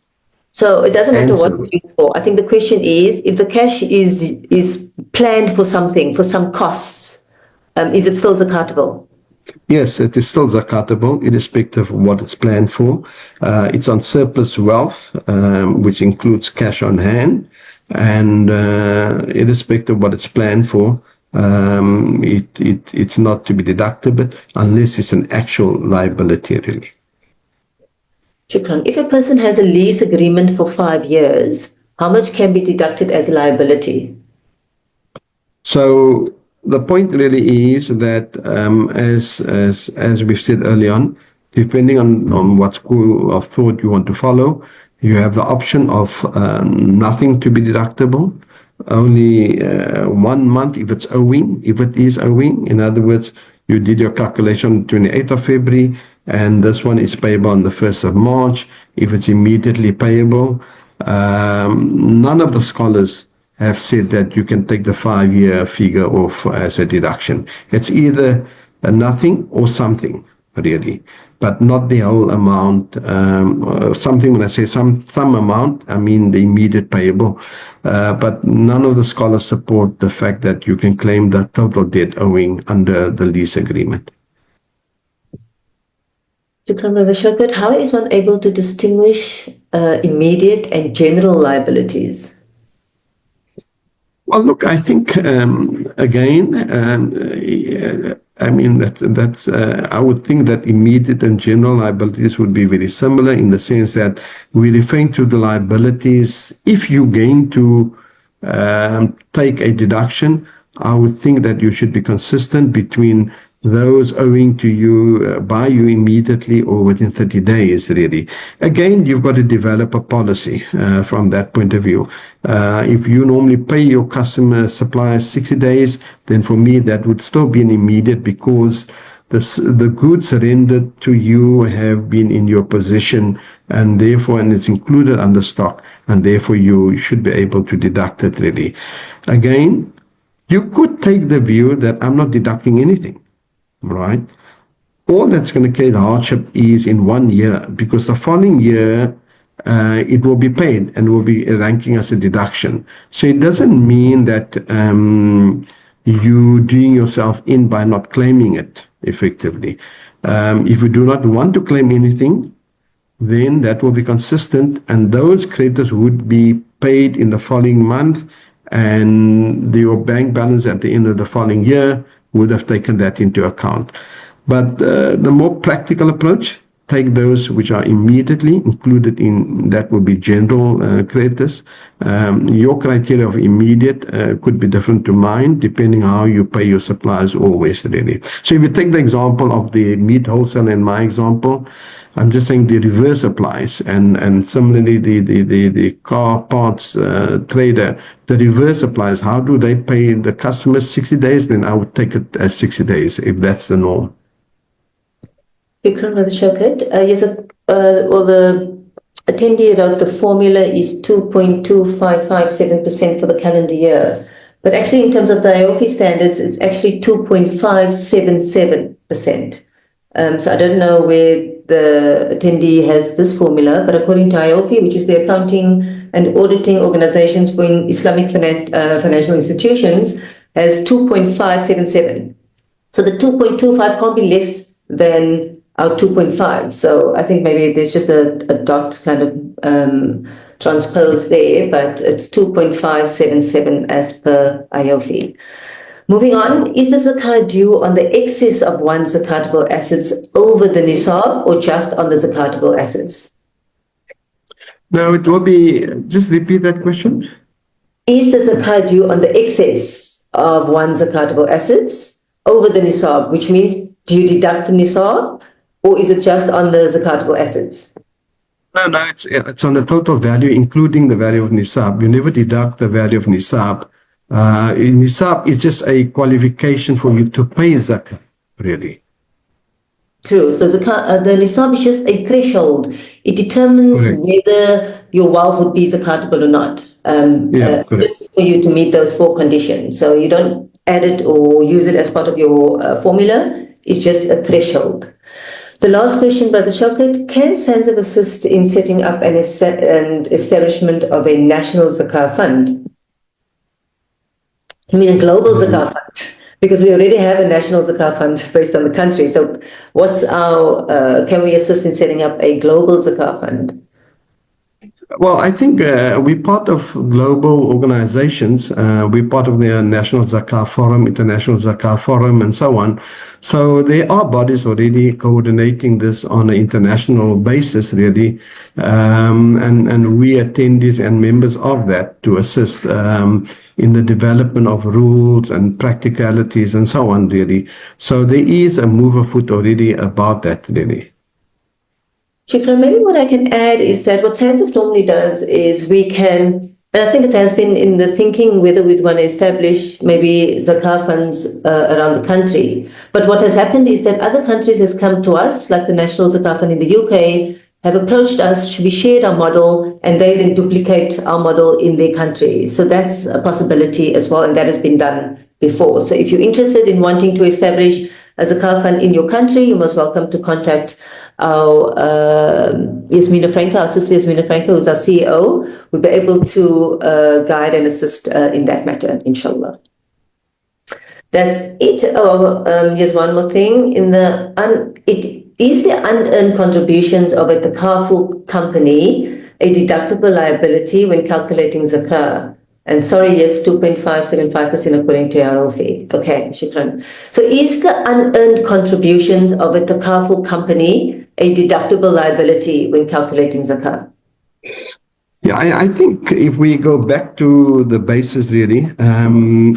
So it doesn't matter what it's used for. I think the question is, if the cash is planned for something, for some costs, is it still zakatable? Yes, it is still zakatable, irrespective of what it's planned for. It's on surplus wealth, which includes cash on hand, and irrespective of what it's planned for, it's not to be deductible unless it's an actual liability, really. Shukran. If a person has a lease agreement for 5 years, how much can be deducted as a liability? So the point really is that, as we've said early on, depending on what school of thought you want to follow, you have the option of nothing to be deductible, only 1 month if it's owing, if it is owing. In other words, you did your calculation on 28th of February, and this one is payable on the 1st of March. If it's immediately payable, none of the scholars have said that you can take the 5-year figure off as a deduction. It's either a nothing or something, really, but not the whole amount. Something, when I say some amount, I mean the immediate payable. But none of the scholars support the fact that you can claim the total debt owing under the lease agreement. Shukran, Brother Shaukat. How is one able to distinguish immediate and general liabilities? Well, look, I think again, I mean that's I would think that immediate and general liabilities would be very similar in the sense that we're referring to the liabilities. If you're going to take a deduction, I would think that you should be consistent between those owing to you by you immediately or within 30 days, really. Again, you've got to develop a policy from that point of view. If you normally pay your customer suppliers 60 days, then for me that would still be an immediate, because the goods rendered to you have been in your possession, and therefore, and it's included under stock, and therefore you should be able to deduct it, really. Again, you could take the view that I'm not deducting anything. Right? All that's going to create hardship is in 1 year, because the following year it will be paid and will be ranking as a deduction. So it doesn't mean that you doing yourself in by not claiming it effectively. If you do not want to claim anything, then that will be consistent, and those creditors would be paid in the following month, and your bank balance at the end of the following year would have taken that into account. But the more practical approach, take those which are immediately included in, that will be general creditors. Your criteria of immediate could be different to mine, depending on how you pay your suppliers always, really. So if you take the example of the meat wholesale in my example, I'm just saying the reverse applies, and similarly the car parts trader, the reverse applies. How do they pay the customers 60 days? Then I would take it as 60 days if that's the norm. Vikram, Brother Shaukat. Yes, well, the attendee wrote the formula is 2.2557% for the calendar year. But actually, in terms of the IOFI standards, it's actually 2.577%. So I don't know where the attendee has this formula, but according to IOFI, which is the accounting and auditing organizations for Islamic financial institutions, has 2.577. So the 2.25 can't be less than our 2.5. So I think maybe there's just a dot kind of transposed there, but it's 2.577 as per IOFI. Moving on, is the zakah due on the excess of one's zakatable assets over the nisab, or just on the zakatable assets? No, it will be, just repeat that question. Is the zakah due on the excess of one's zakatable assets over the nisab, which means do you deduct the nisab, or is it just on the zakatable assets? No, it's on the total value, including the value of nisab. You never deduct the value of nisab. Nisab is just a qualification for you to pay zakah, really. True. So the nisab is just a threshold. It determines Correct. whether your wealth would be zakatable or not. Just for you to meet those 4 conditions. So you don't add it or use it as part of your formula. It's just a threshold. The last question, Brother Shaukat, can SANZAF assist in setting up an establishment of a national zakah fund? I mean a global zakah fund. Because we already have a national zakah fund based on the country. So what's can we assist in setting up a global zakah fund? Well, I think we're part of global organizations. We're part of the National Zakah Forum, International Zakah Forum, and so on. So there are bodies already coordinating this on an international basis, really. And we attendees and members of that to assist in the development of rules and practicalities and so on, really. So there is a move afoot already about that, really. Shikran, maybe what I can add is that what SANZAF normally does is we can, and I think it has been in the thinking whether we'd want to establish maybe zakah funds around the country. But what has happened is that other countries has come to us, like the National Zakah Fund in the UK, have approached us, we shared our model, and they then duplicate our model in their country. So that's a possibility as well, and that has been done before. So if you're interested in wanting to establish a zakah fund in your country, you're most welcome to contact our Yasmina Franco, our sister Yasmina Franco, who's our CEO, will be able to guide and assist in that matter, inshallah. That's it. Here's one more thing. Is the unearned contributions of a takaful company a deductible liability when calculating zakah? And sorry, yes, 2.575% according to our fee. Okay, shukran. So is the unearned contributions of a takaful company a deductible liability when calculating zakah? Yeah, I think if we go back to the basis, really,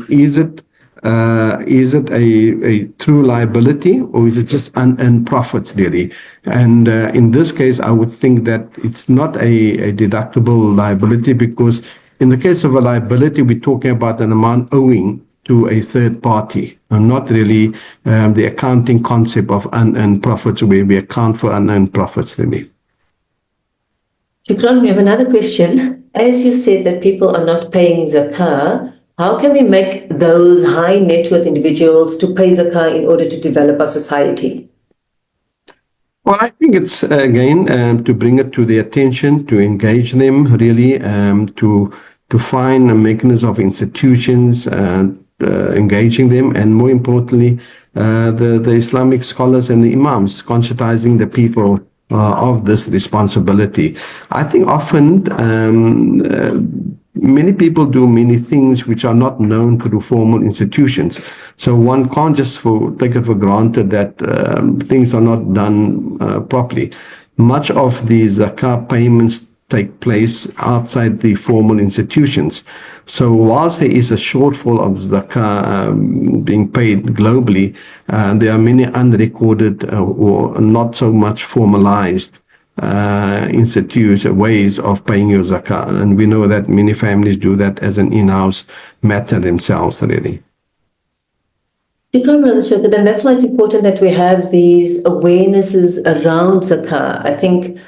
is it a true liability, or is it just unearned profits, really? And in this case, I would think that it's not a deductible liability, because in the case of a liability, we're talking about an amount owing to a third party, and not really the accounting concept of unearned profits, where we account for unearned profits, really. Shukran, we have another question. As you said that people are not paying zakah, how can we make those high net worth individuals to pay zakah in order to develop our society? Well, I think it's, again, to bring it to their attention, to engage them, really, to find a mechanism of institutions, engaging them, and more importantly, the Islamic scholars and the imams, conscientizing the people of this responsibility. I think often many people do many things which are not known through formal institutions. So one can't just take it for granted that things are not done properly. Much of the zakah payments take place outside the formal institutions. So whilst there is a shortfall of zakah being paid globally, there are many unrecorded or not so much formalized institutes, ways of paying your zakah. And we know that many families do that as an in-house matter themselves, really. Shukran, Brother Shaukat, and that's why it's important that we have these awarenesses around zakah. I think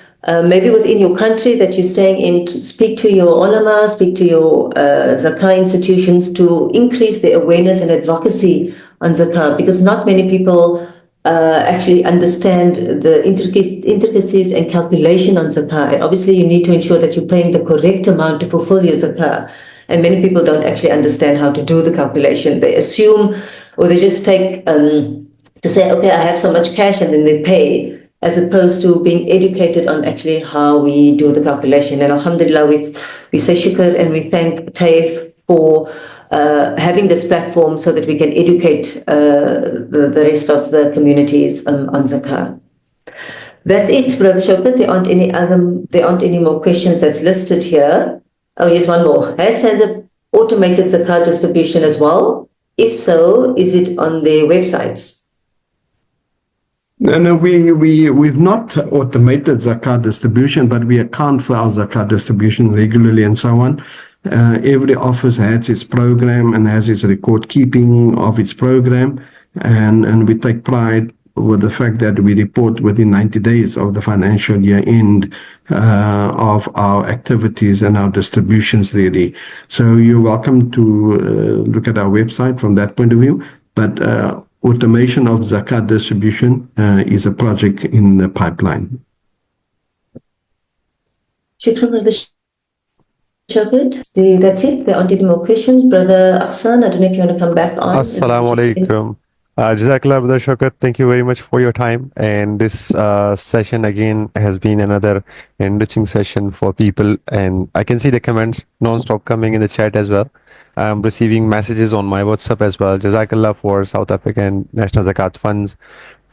maybe within your country that you're staying in, to speak to your ulama, speak to your zakah institutions to increase the awareness and advocacy on zakah, because not many people actually understand the intricacies and calculation on zakah. And obviously you need to ensure that you're paying the correct amount to fulfill your zakah. And many people don't actually understand how to do the calculation. They assume, or they just take to say, okay, I have so much cash, and then they pay, as opposed to being educated on actually how we do the calculation. And alhamdulillah, we say shukr and we thank TAIF for having this platform so that we can educate the rest of the communities on zakah. That's it, Brother Shaukat. There aren't any more questions that's listed here. Oh, yes, one more. Has SANZAF automated zakah distribution as well? If so, is it on their websites? No, we've not automated zakah distribution, but we account for our zakah distribution regularly and so on. Every office has its program and has its record keeping of its program, and we take pride with the fact that we report within 90 days of the financial year end of our activities and our distributions, really. So you're welcome to look at our website from that point of view, but automation of zakat distribution is a project in the pipeline. Shukran, Brother Shaukat. That's it. There aren't any more questions. Brother Ahsan, I don't know if you want to come back on. Assalamu alaikum. Jazakallah, Brother Shaukat. Thank you very much for your time. And this session again has been another enriching session for people. And I can see the comments non-stop coming in the chat as well. I'm receiving messages on my WhatsApp as well. Jazakallah for South African National Zakat Funds,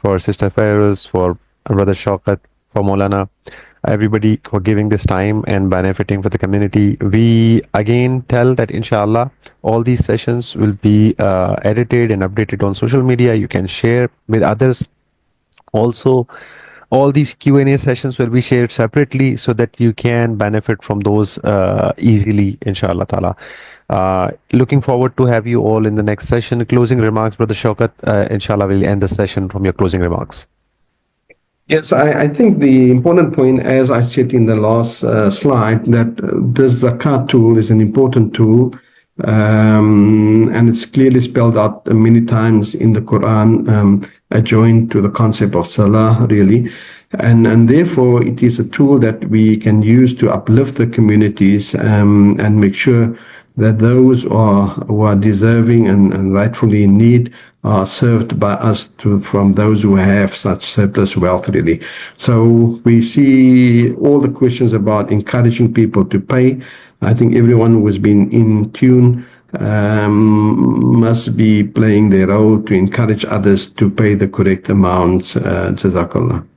for Sister Feroz, for Brother Shaukat, for Maulana, everybody for giving this time and benefiting for the community. We again tell that inshallah all these sessions will be edited and updated on social media. You can share with others. Also, all these Q&A sessions will be shared separately so that you can benefit from those easily, inshallah ta'ala. Looking forward to have you all in the next session. Closing remarks, Brother Shaukat. Inshallah, we'll end the session from your closing remarks. Yes, I think the important point, as I said in the last slide, that this zakat tool is an important tool, and it's clearly spelled out many times in the Quran, adjoined to the concept of salah, really. And therefore, it is a tool that we can use to uplift the communities and make sure that those who are deserving and rightfully in need are served by us from those who have such surplus wealth, really. So we see all the questions about encouraging people to pay. I think everyone who has been in tune must be playing their role to encourage others to pay the correct amounts. Jazakallah.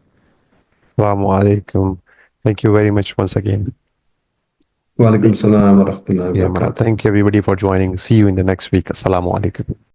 Assalamu alaikum. Thank you very much once again. Wa alaikum salam wa rahmatullahi wa barakatuh. Thank you everybody for joining. See you in the next week. Assalamu alaikum.